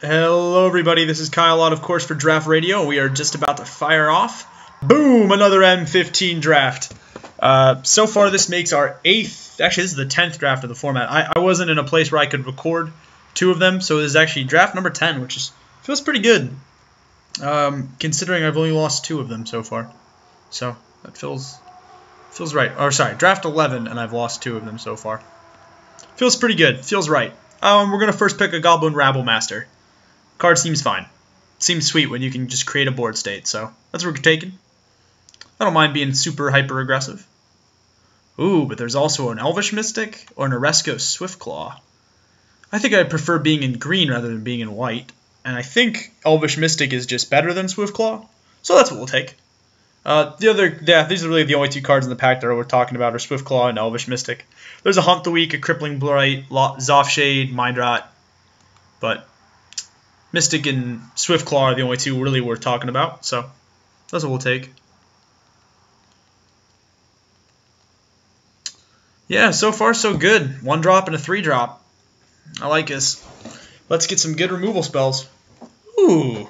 Hello everybody, this is Kyle Ott, of course, for Draft Radio. We are just about to fire off. Boom! Another M15 draft. So far this makes our 8th, actually this is the 10th draft of the format. I wasn't in a place where I could record 2 of them, so this is actually draft number 10, which feels pretty good. Considering I've only lost 2 of them so far. So, that feels right. Or sorry, draft 11 and I've lost 2 of them so far. Feels pretty good, feels right. We're going to first pick a Goblin Rabble Master. Card seems fine. Seems sweet when you can just create a board state, so that's what we're taking. I don't mind being super hyper-aggressive. Ooh, but there's also an Elvish Mystic or an Oresco Swiftclaw. I think I prefer being in green rather than being in white, and I think Elvish Mystic is just better than Swiftclaw, so that's what we'll take. These are really the only 2 cards in the pack that we're talking about are Swiftclaw and Elvish Mystic. There's a Hunt the Weak, a Crippling Blight, Zoffshade, Mind Rot, but Mystic and Swiftclaw are the only 2 really worth talking about, so that's what we'll take. Yeah, so far so good. 1 drop and a 3 drop. I like this. Let's get some good removal spells. Ooh,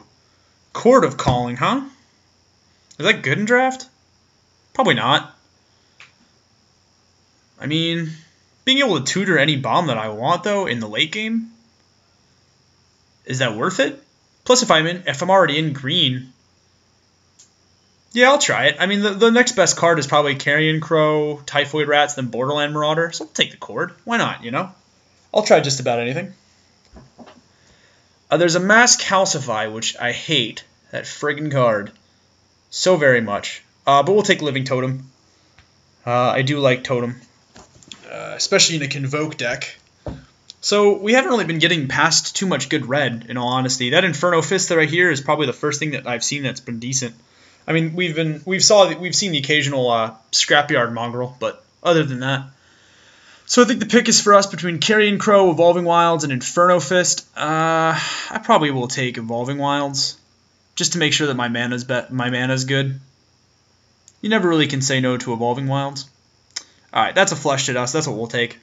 Chord of Calling, huh? Is that good in draft? Probably not. I mean, being able to tutor any bomb that I want, though, in the late game, is that worth it? Plus, if I'm already in green, yeah, I'll try it. I mean, the next best card is probably Carrion Crow, Typhoid Rats, then Borderland Marauder, so I'll take the Chord. Why not, you know? I'll try just about anything. There's a Mass Calcify, which I hate, that friggin' card, so very much. But we'll take Living Totem. I do like Totem, especially in a Convoke deck. So we haven't really been getting past too much good red, in all honesty. That Inferno Fist right here is probably the first thing that I've seen that's been decent. I mean, we've seen the occasional Scrapyard Mongrel, but other than that. So I think the pick is for us between Carrion Crow, Evolving Wilds, and Inferno Fist. I probably will take Evolving Wilds, just to make sure that my mana's good. You never really can say no to Evolving Wilds. All right, that's a Flesh to Dust. That's what we'll take.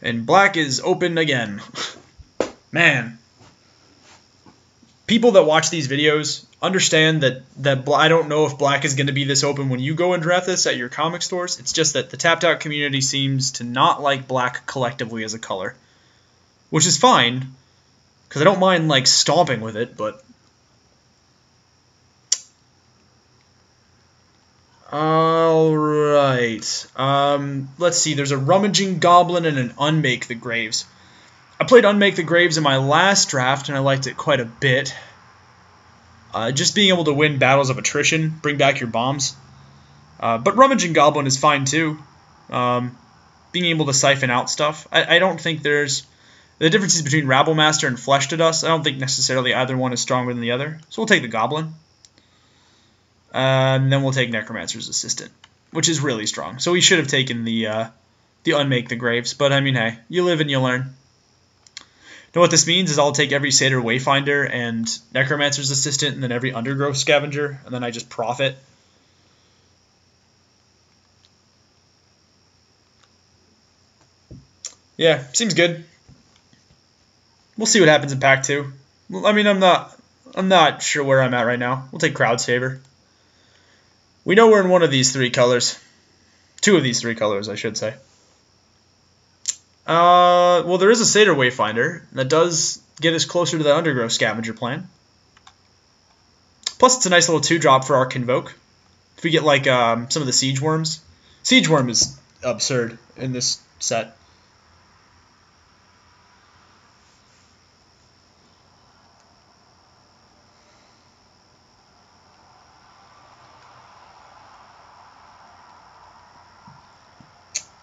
And black is open again. Man. People that watch these videos understand that I don't know if black is going to be this open when you go and draft this at your comic stores. It's just that the tapped out community seems to not like black collectively as a color. Which is fine, because I don't mind like stomping with it, but... Alright, let's see, there's a Rummaging Goblin and an Unmake the Graves. I played Unmake the Graves in my last draft, and I liked it quite a bit. Just being able to win battles of attrition, bring back your bombs. But Rummaging Goblin is fine too. Being able to siphon out stuff. I don't think there's... The differences between Rabble Master and Flesh to Dust, I don't think necessarily either one is stronger than the other. So we'll take the Goblin. And then we'll take Necromancer's Assistant, which is really strong. So we should have taken the Unmake the Graves, but I mean, hey, you live and you learn. Now what this means is I'll take every Satyr Wayfinder and Necromancer's Assistant, and then every Undergrowth Scavenger, and then I just profit. Yeah, seems good. We'll see what happens in Pack 2. I mean, I'm not sure where I'm at right now. We'll take Crowd's Favor. We know we're in one of these 3 colors. 2 of these 3 colors, I should say. Well, there is a Satyr Wayfinder. That does get us closer to the Undergrowth Scavenger plan. Plus, it's a nice little 2-drop for our Convoke. If we get, like, some of the Siege Worms. Siege Worm is absurd in this set.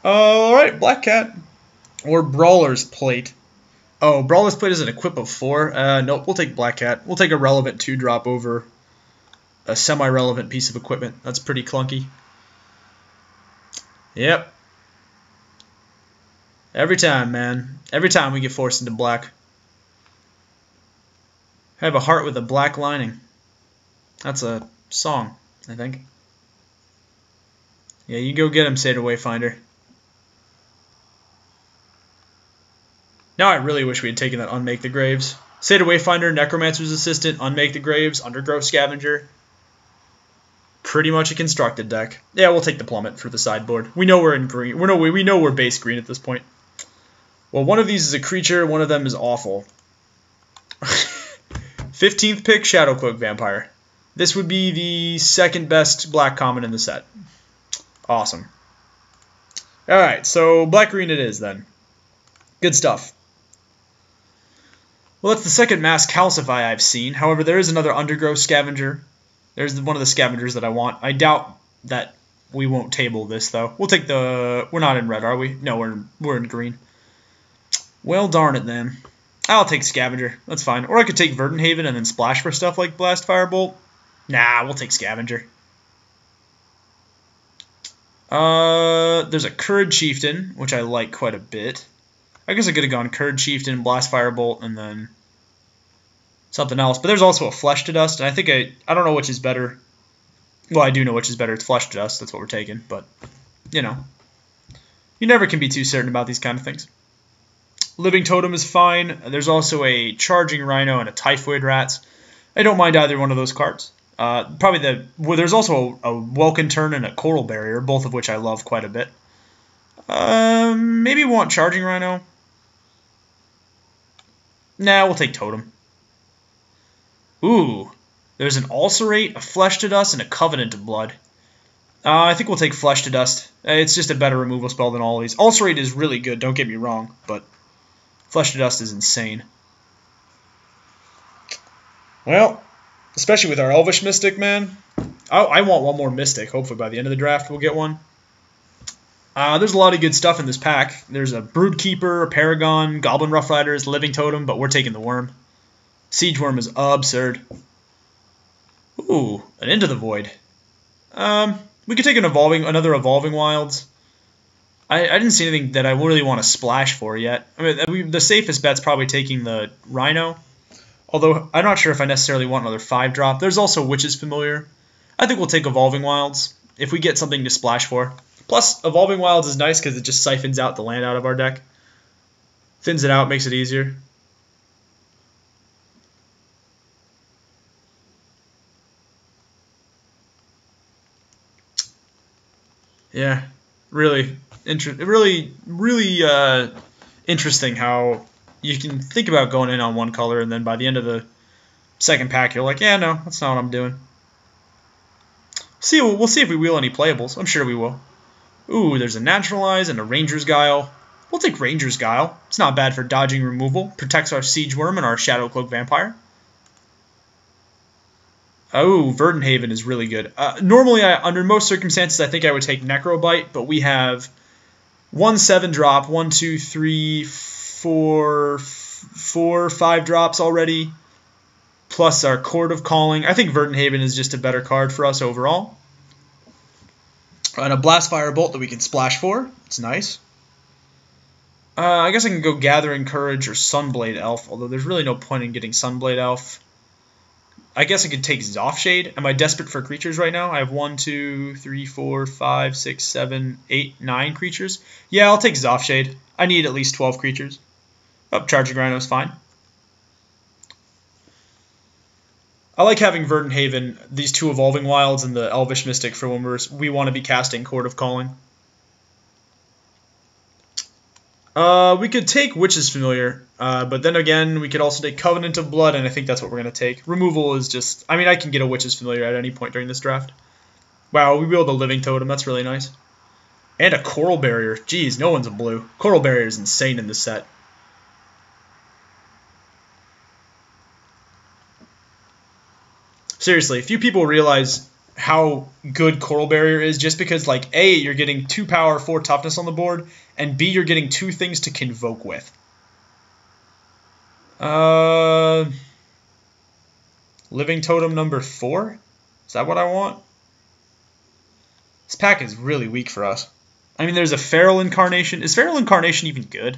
Alright, Black Cat. Or Brawler's Plate. Oh, Brawler's Plate is an equip of 4? Nope, we'll take Black Cat. We'll take a relevant 2-drop over a semi-relevant piece of equipment. That's pretty clunky. Yep. Every time, man. Every time we get forced into black. I have a heart with a black lining. That's a song, I think. Yeah, you go get him, Satyr Wayfinder. Now I really wish we had taken that Unmake the Graves. Satyr Wayfinder, Necromancer's Assistant, Unmake the Graves, Undergrowth Scavenger. Pretty much a constructed deck. Yeah, we'll take the Plummet for the sideboard. We know we're in green. We know we're base green at this point. Well, one of these is a creature, one of them is awful. 15th pick, Shadowcloak Vampire. This would be the second best black common in the set. Awesome. Alright, so black-green it is then. Good stuff. Well, that's the second Mass Calcify I've seen. However, there is another Undergrowth Scavenger. There's one of the scavengers that I want. I doubt that we won't table this, though. We'll take the... We're not in red, are we? No, we're in green. Well, darn it, then. I'll take Scavenger. That's fine. Or I could take Verdenhaven and then splash for stuff like Blast Firebolt. Nah, we'll take Scavenger. There's a Curd Chieftain, which I like quite a bit. I guess I could have gone Curd Chieftain, Blast Firebolt, and then something else. But there's also a Flesh to Dust, and I think I don't know which is better. Well, I do know which is better. It's Flesh to Dust. That's what we're taking. But, you know, you never can be too certain about these kind of things. Living Totem is fine. There's also a Charging Rhino and a Typhoid Rats. I don't mind either one of those cards. There's also a Welkin Turn and a Coral Barrier, both of which I love quite a bit. Maybe we want Charging Rhino. Nah, we'll take Totem. Ooh, there's an Ulcerate, a Flesh to Dust, and a Covenant of Blood. I think we'll take Flesh to Dust. It's just a better removal spell than all of these. Ulcerate is really good, don't get me wrong, but Flesh to Dust is insane. Well, especially with our Elvish Mystic, man. I want one more Mystic. Hopefully by the end of the draft we'll get one. There's a lot of good stuff in this pack. There's a Broodkeeper, a Paragon, Goblin Roughriders, Living Totem, but we're taking the Worm. Siege Worm is absurd. Ooh, an Into the Void. We could take another Evolving Wilds. I didn't see anything that I really want to splash for yet. I mean, the safest bet's probably taking the Rhino. Although, I'm not sure if I necessarily want another 5-drop. There's also Witch's Familiar. I think we'll take Evolving Wilds if we get something to splash for. Plus, Evolving Wilds is nice because it just siphons out the land out of our deck. Thins it out, makes it easier. Yeah, really interesting how you can think about going in on one color, and then by the end of the second pack, you're like, yeah, no, that's not what I'm doing. We'll see if we wheel any playables. I'm sure we will. Ooh, there's a Naturalize and a Ranger's Guile. We'll take Ranger's Guile. It's not bad for dodging removal. Protects our Siege Worm and our Shadowcloak Vampire. Oh, Verdenhaven is really good. Normally, under most circumstances, I think I would take Necrobite, but we have 1 7-drop, 1, 2, 3, 4, 5 drops already, plus our Chord of Calling. I think Verdenhaven is just a better card for us overall. And a Blast Firebolt that we can splash for. It's nice. I guess I can go Gathering Courage or Sunblade Elf, although there's really no point in getting Sunblade Elf. I guess I could take Zoffshade. Am I desperate for creatures right now? I have 1, 2, 3, 4, 5, 6, 7, 8, 9 creatures. Yeah, I'll take Zoffshade. I need at least 12 creatures. Charging Rhino is fine. I like having Verdenhaven, these 2 Evolving Wilds, and the Elvish Mystic for when we want to be casting Chord of Calling. We could take Witch's Familiar, but then again, we could also take Covenant of Blood, and I think that's what we're going to take. Removal is just... I mean, I can get a Witch's Familiar at any point during this draft. Wow, we wheeled a Living Totem. That's really nice. And a Coral Barrier. Jeez, no one's a blue. Coral Barrier is insane in this set. Seriously, few people realize how good Coral Barrier is just because, like, A, you're getting 2 power, 4 toughness on the board, and B, you're getting 2 things to convoke with. Living Totem number 4? Is that what I want? This pack is really weak for us. I mean, there's a Feral Incarnation. Is Feral Incarnation even good?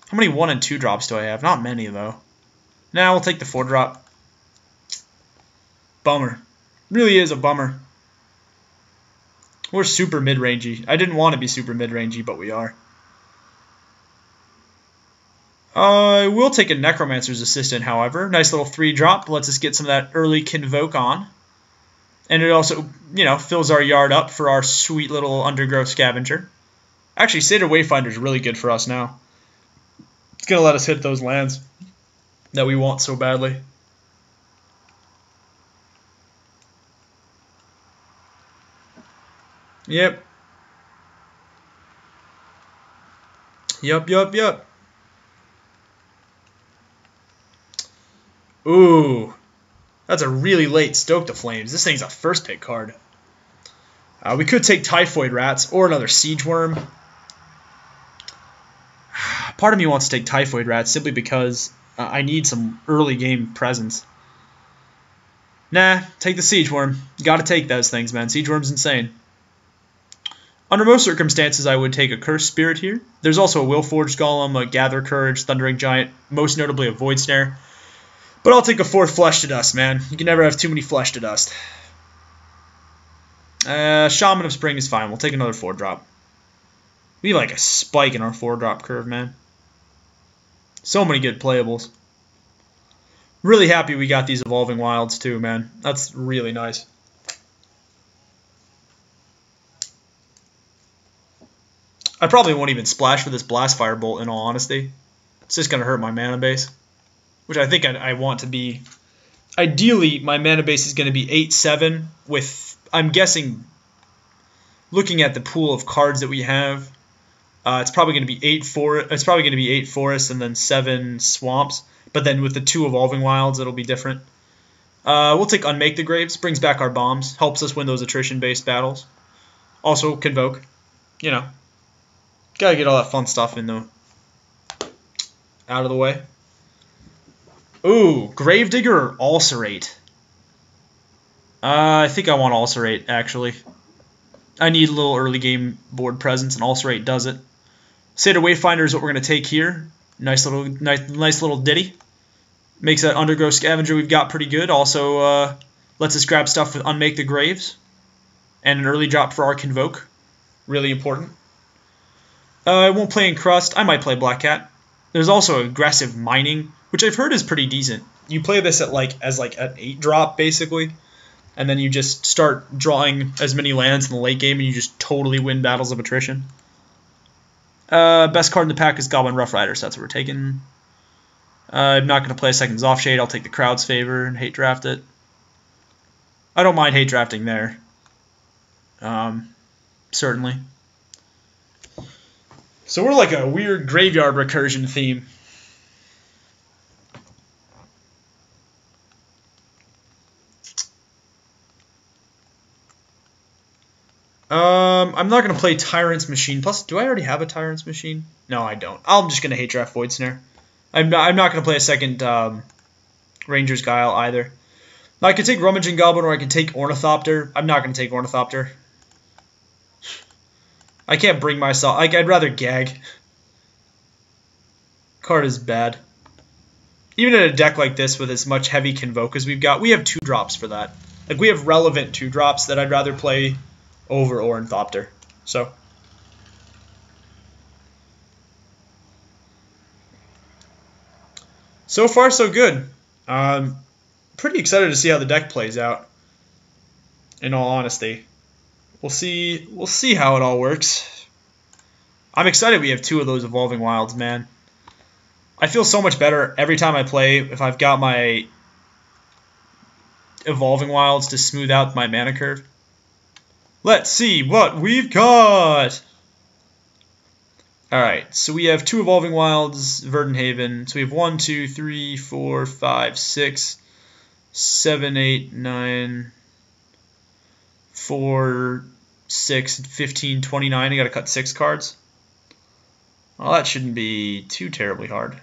How many 1 and 2 drops do I have? Not many, though. Nah, we'll take the 4-drop. Bummer. Really is a bummer. We're super mid-rangey. I didn't want to be super mid-rangey, but we are. We'll take a Necromancer's Assistant, however. Nice little 3-drop. Lets us get some of that early Convoke on. And it also, you know, fills our yard up for our sweet little Undergrowth Scavenger. Actually, Satyr Wayfinder is really good for us now. It's going to let us hit those lands that we want so badly. Yep. Yep. Ooh. That's a really late Stoke to Flames. This thing's a first pick card. We could take Typhoid Rats or another Siege Worm. Part of me wants to take Typhoid Rats simply because I need some early game presence. Nah, take the Siege Worm. You gotta take those things, man. Siege Worm's insane. Under most circumstances, I would take a Cursed Spirit here. There's also a Willforged Golem, a Gather Courage, Thundering Giant, most notably a Void Snare. But I'll take a 4th Flesh to Dust, man. You can never have too many Flesh to Dust. Shaman of Spring is fine. We'll take another 4-drop. We have like a spike in our 4-drop curve, man. So many good playables. Really happy we got these Evolving Wilds too, man. That's really nice. I probably won't even splash for this Blastfire Bolt, in all honesty. It's just going to hurt my mana base, which I think I want to be. Ideally, my mana base is going to be 8-7 with, I'm guessing, looking at the pool of cards that we have, it's probably going to be 8 forests and then 7 swamps. But then with the 2 Evolving Wilds, it'll be different. We'll take Unmake the Graves. Brings back our bombs. Helps us win those attrition-based battles. Also, Convoke. You know. Gotta get all that fun stuff out of the way. Ooh, Gravedigger or Ulcerate? I think I want Ulcerate, actually. I need a little early game board presence, and Ulcerate does it. Satyr Wayfinder is what we're going to take here. Nice little ditty. Makes that Undergrowth Scavenger we've got pretty good. Also lets us grab stuff with Unmake the Graves. And an early drop for our Convoke. Really important. I won't play Encrust. I might play Black Cat. There's also Aggressive Mining, which I've heard is pretty decent. You play this at as an 8-drop, basically. And then you just start drawing as many lands in the late game, and you just totally win battles of attrition. Best card in the pack is Goblin Rough Rider, so that's what we're taking. I'm not going to play a second Zoff Shade. I'll take the crowd's favor and hate draft it. I don't mind hate drafting there. Certainly. So we're like a weird graveyard recursion theme. I'm not going to play Tyrant's Machine. Plus, do I already have a Tyrant's Machine? No, I don't. I'm just going to hate draft Void Snare. I'm not going to play a second Ranger's Guile either. Now, I could take Rummaging Goblin or I could take Ornithopter. I'm not going to take Ornithopter. I can't bring myself. I'd rather gag. Card is bad. Even in a deck like this with as much heavy Convoke as we've got, we have 2-drops for that. Like, we have relevant 2-drops that I'd rather play over Ornithopter. So far, so good. Pretty excited to see how the deck plays out, in all honesty. We'll see how it all works. I'm excited we have 2 of those Evolving Wilds, man. I feel so much better every time I play if I've got my Evolving Wilds to smooth out my mana curve. Let's see what we've got. Alright, so we have 2 Evolving Wilds, Verdant Haven. So we have 1, 2, 3, 4, 5, 6, 7, 8, 9, 4, 6, 15, 29. I gotta cut 6 cards. Well, that shouldn't be too terribly hard,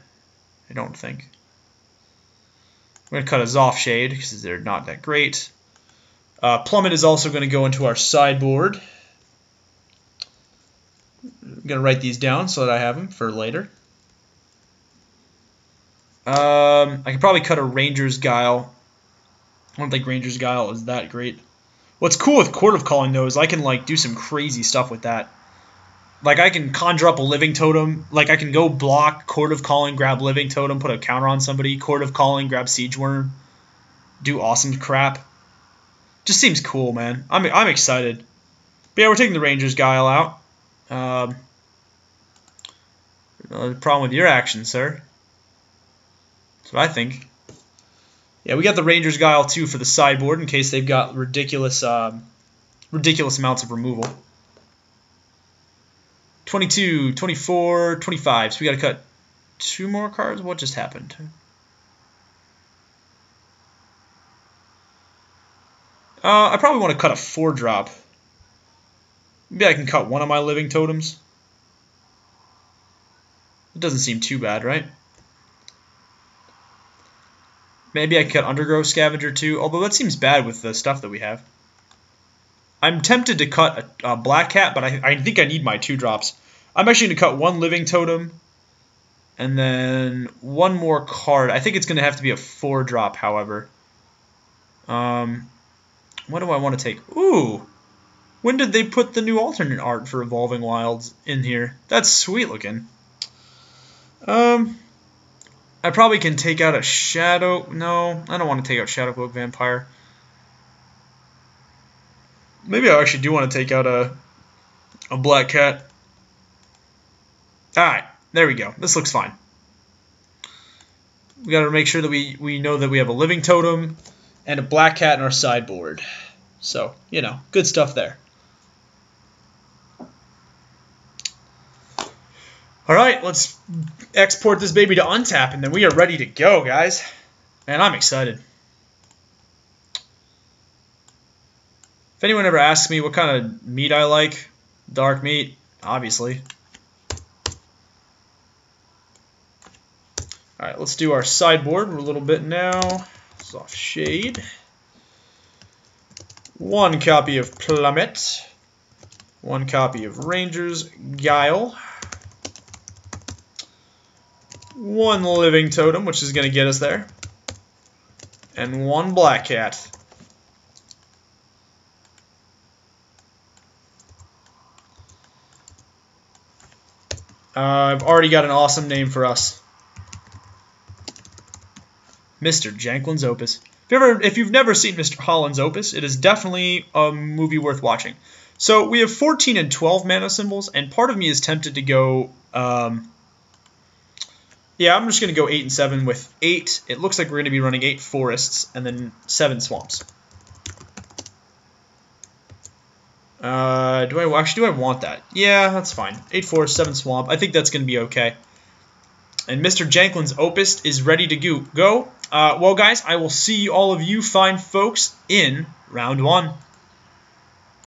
I don't think. We're gonna cut a Zoff Shade because they're not that great. Plummet is also going to go into our sideboard. I'm going to write these down so that I have them for later. I can probably cut a Ranger's Guile. I don't think Ranger's Guile is that great. What's cool with Chord of Calling, though, is I can do some crazy stuff with that. Like, I can conjure up a living totem. Like, I can go block, Chord of Calling, grab living totem, put a counter on somebody, Chord of Calling, grab siege worm, do awesome crap. Just seems cool, man. I'm excited. But yeah, we're taking the Ranger's Guile out. No problem with your action, sir. That's what I think. Yeah, we got the Ranger's Guile too for the sideboard in case they've got ridiculous amounts of removal. 22, 24, 25. So we got to cut 2 more cards. What just happened? I probably want to cut a 4-drop. Maybe I can cut one of my living totems. It doesn't seem too bad, right? Maybe I can cut Undergrowth Scavenger too, although that seems bad with the stuff that we have. I'm tempted to cut a Black Cat, but I think I need my 2-drops. I'm actually going to cut 1 living totem and then 1 more card. I think it's going to have to be a 4-drop, however. What do I want to take? Ooh! When did they put the new alternate art for Evolving Wilds in here? That's sweet looking. I probably can take out a Shadow... No, I don't want to take out Shadow Cloak Vampire. Maybe I actually do want to take out a Black Cat. Alright, there we go. This looks fine. We got to make sure that we know that we have a living totem and a Black Cat in our sideboard. So, you know, good stuff there. Alright, let's export this baby to untap, and then we are ready to go, guys. Man, I'm excited. If anyone ever asks me what kind of meat I like, dark meat, obviously. Alright, let's do our sideboard a little bit now. Soft Shade. 1 copy of Plummet. 1 copy of Ranger's Guile. 1 living totem, which is going to get us there. And 1 Black Cat. I've already got an awesome name for us. Mr. Janklin's Opus. If you've never seen Mr. Holland's Opus, it is definitely a movie worth watching. So we have 14 and 12 mana symbols, and part of me is tempted to go... yeah, I'm just going to go 8 and 7 with 8. It looks like we're going to be running 8 forests and then 7 swamps. Do I want that? Yeah, that's fine. 8 forests, 7 swamp. I think that's going to be okay. And Mr. Janklin's Opus is ready to go. Well, guys, I will see all of you fine folks in round 1.